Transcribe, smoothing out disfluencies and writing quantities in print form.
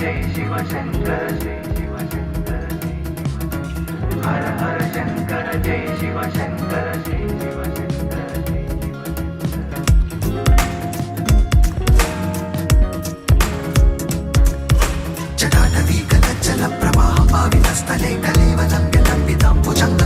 जय शिव शंकर जय शिव शंकर हर हर शंकर जय शिव शंकर जय शिव शंकर जय शिव जटाटवी गलज्जल प्रवाहं पावितस्थले कलेवलं विलम्बितं भुजङ्ग